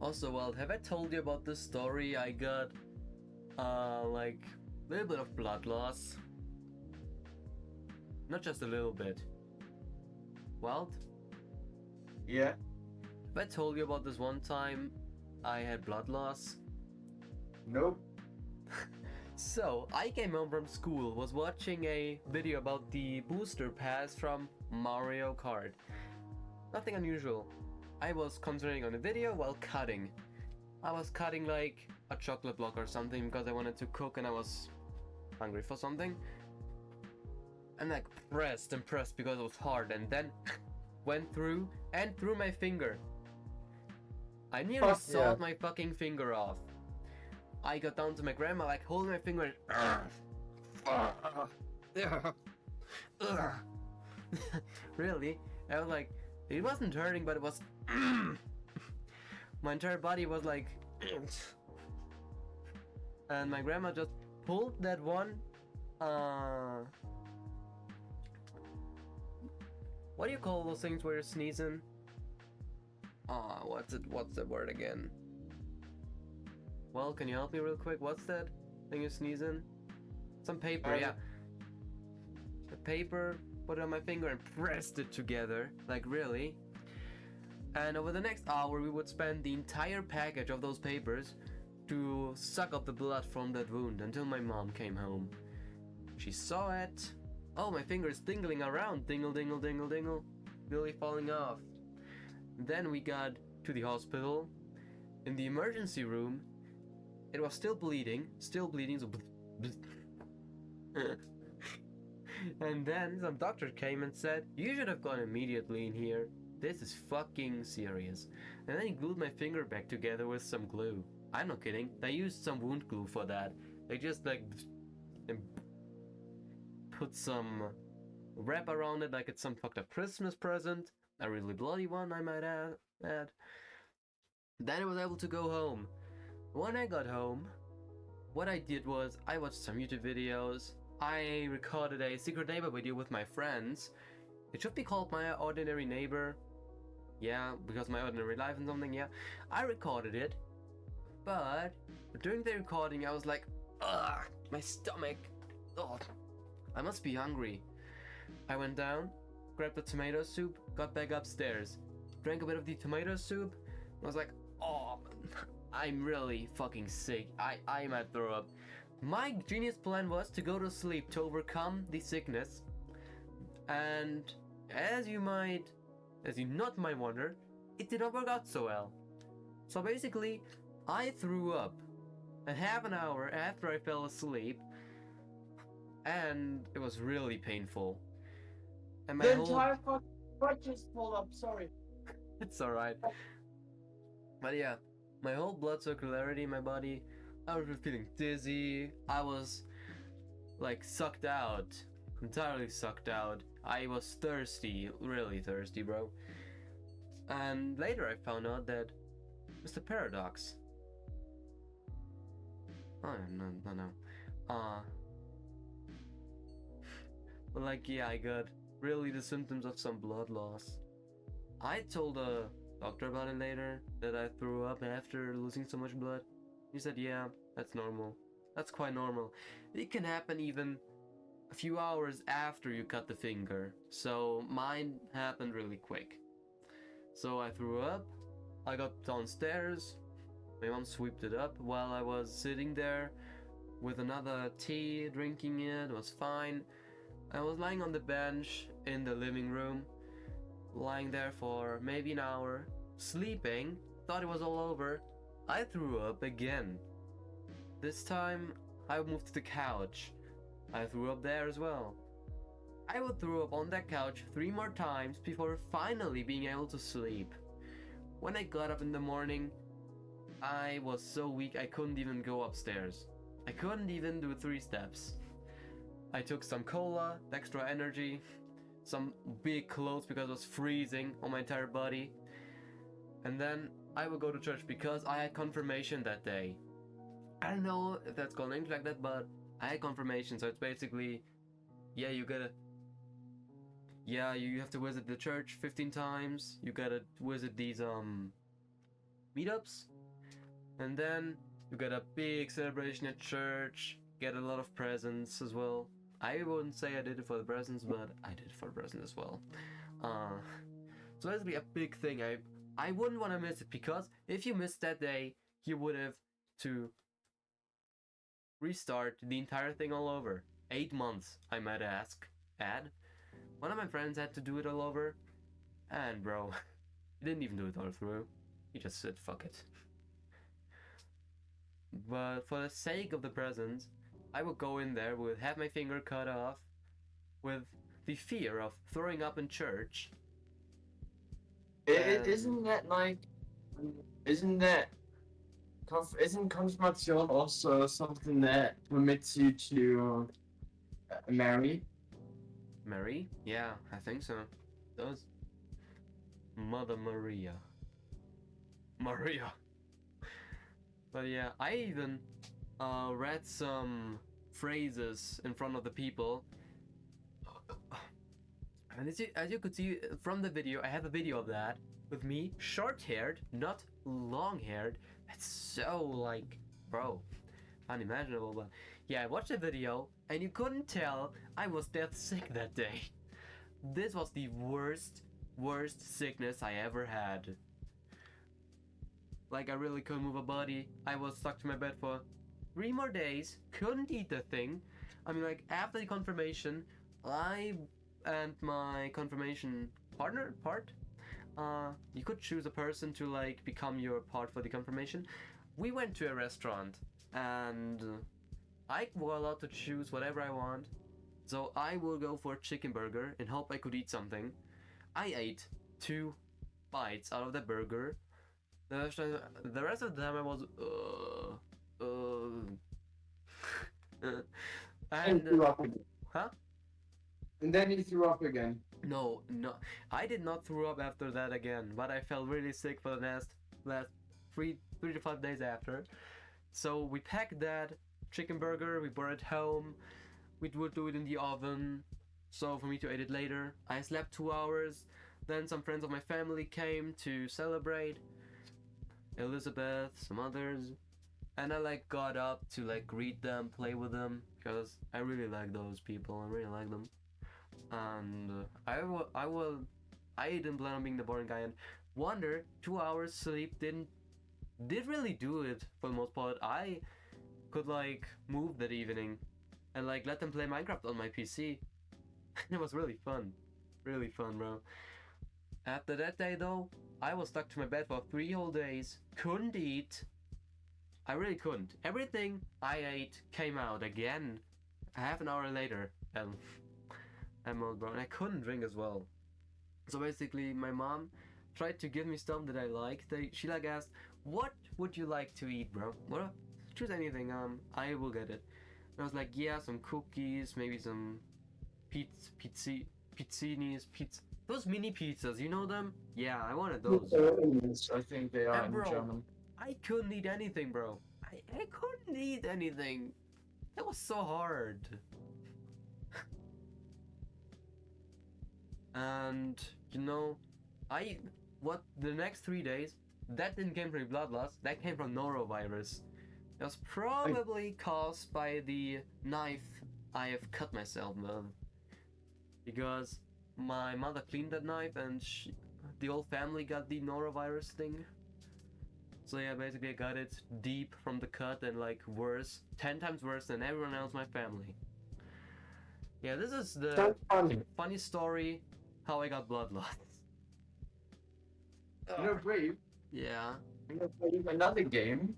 Also, well, have I told you about this story? I got, like, a little bit of blood loss. Not just a little bit. Well, Yeah. have I told you about this one time I had blood loss? Nope. So, I came home from school, was watching a video about the booster pass from Mario Kart. Nothing unusual. I was concentrating on the video while cutting. I was cutting like a chocolate block or something because I wanted to cook and I was hungry for something. And like pressed and pressed because it was hard and then went through and through my finger. I nearly Fuck sawed yeah. my fucking finger off. I got down to my grandma like holding my finger and really? I was like, it wasn't hurting, but it was my entire body was like and my grandma just pulled that one what do you call those things where you're sneezing? What's the word again? Well, can you help me real quick? What's that thing you're sneezing? Some paper, yeah. The paper, put it on my finger and pressed it together, like really. And over the next hour we would spend the entire package of those papers to suck up the blood from that wound until my mom came home. She saw it. Oh, my finger is tingling around, dingle dingle dingle dingle, really falling off. Then we got to the hospital. In the emergency room, it was still bleeding, so and then some doctor came and said, you should have gone immediately in here. This is fucking serious. And then he glued my finger back together with some glue. I'm not kidding. They used some wound glue for that. They just like and put some wrap around it like it's some fucked up Christmas present. A really bloody one, I might add. Then I was able to go home. When I got home, what I did was I watched some YouTube videos. I recorded a secret neighbor video with my friends. It should be called My Ordinary Neighbor. Yeah, because my ordinary life and something, yeah. I recorded it, but during the recording I was like, ugh, my stomach, ugh, I must be hungry. I went down, grabbed the tomato soup, got back upstairs, drank a bit of the tomato soup, I was like, oh, I'm really fucking sick, I might throw up. My genius plan was to go to sleep to overcome the sickness, and as you might wonder, it did not work out so well. So basically, I threw up a half an hour after I fell asleep, and it was really painful. And my The whole entire fucking butt just pulled up. Sorry. it's alright. But yeah, my whole blood circularity in my body, I was feeling dizzy. I was like sucked out, entirely sucked out. I was thirsty, really thirsty, bro. And later I found out that Mr. Paradox. Oh no. But like yeah, I got really the symptoms of some blood loss. I told a doctor about it later, that I threw up after losing so much blood. He said, yeah, that's normal. That's quite normal. It can happen even a few hours after you cut the finger. So mine happened really quick. So I threw up, I got downstairs, my mom swept it up while I was sitting there with another tea, drinking it was fine. I was lying on the bench in the living room, lying there for maybe an hour, sleeping, thought it was all over. I threw up again. This time I moved to the couch. I threw up there as well. I would throw up on that couch 3 more times before finally being able to sleep. When I got up in the morning, I was so weak I couldn't even go upstairs. I couldn't even do 3 steps. I took some cola, extra energy, some big clothes because it was freezing on my entire body. And then I would go to church because I had confirmation that day. I don't know if that's called English like that, but I had confirmation, so it's basically, yeah, you have to visit the church 15 times. You gotta visit these meetups, and then you get a big celebration at church, get a lot of presents as well. I wouldn't say I did it for the presents, but I did it for the presents as well. Uh, so basically a big thing. I wouldn't want to miss it, because if you missed that day, you would have to restart the entire thing all over. 8 months, I might add. One of my friends had to do it all over, and bro, he didn't even do it all through. He just said fuck it. But for the sake of the presents, I would go in there with have my finger cut off, with the fear of throwing up in church. Isn't that like, isn't that, isn't confirmation also something that permits you to marry? Mary? Yeah, I think so. Does. Mother Maria. Maria. But yeah, I even read some phrases in front of the people. And as you could see from the video, I have a video of that with me, short-haired, not long-haired. That's so like, bro, unimaginable. But yeah, I watched the video and you couldn't tell I was death sick that day. This was the worst sickness I ever had. Like, I really couldn't move a body. I was stuck to my bed for 3 more days. Couldn't eat the thing. I mean, like, after the confirmation, I and my confirmation partner, you could choose a person to, like, become your part for the confirmation. We went to a restaurant, and I was allowed to choose whatever I want. So I will go for a chicken burger and hope I could eat something. I ate 2 bites out of the burger. The rest of the time I was And threw up again. huh? And then you threw up again. No, I did not throw up after that again, but I felt really sick for the last 3 to 5 days after. So we packed that chicken burger, we brought it home, we would do it in the oven, so for me to eat it later. I slept 2 hours, then some friends of my family came to celebrate, Elizabeth, some others, and I like got up to like greet them, play with them, because I really like those people, I really like them. And I didn't plan on being the boring guy, and wonder 2 hours sleep did really do it for the most part. I could like move that evening and like let them play Minecraft on my PC. It was really fun, bro. After that day though, I was stuck to my bed for 3 whole days, couldn't eat. I really couldn't. Everything I ate came out again half an hour later, and bro, and I couldn't drink as well. So basically, my mom tried to give me stuff that I liked. She like asked, "What would you like to eat, bro? What? Choose anything. I will get it." And I was like, "Yeah, some cookies, maybe some pizzinis, those mini pizzas. You know them? Yeah, I wanted those." I think they are And in bro, German. I couldn't eat anything, bro. I couldn't eat anything. That was so hard. And you know, the next 3 days, that didn't come from bloodloss, that came from norovirus. It was probably caused by the knife I have cut myself with, because my mother cleaned that knife and the whole family got the norovirus thing. So yeah, basically I got it deep from the cut and like worse, 10 times worse than everyone else in my family. Yeah, this is the Sounds funny. funny story how I got bloodloss. You know, Brave, Yeah. you know, Brave, another game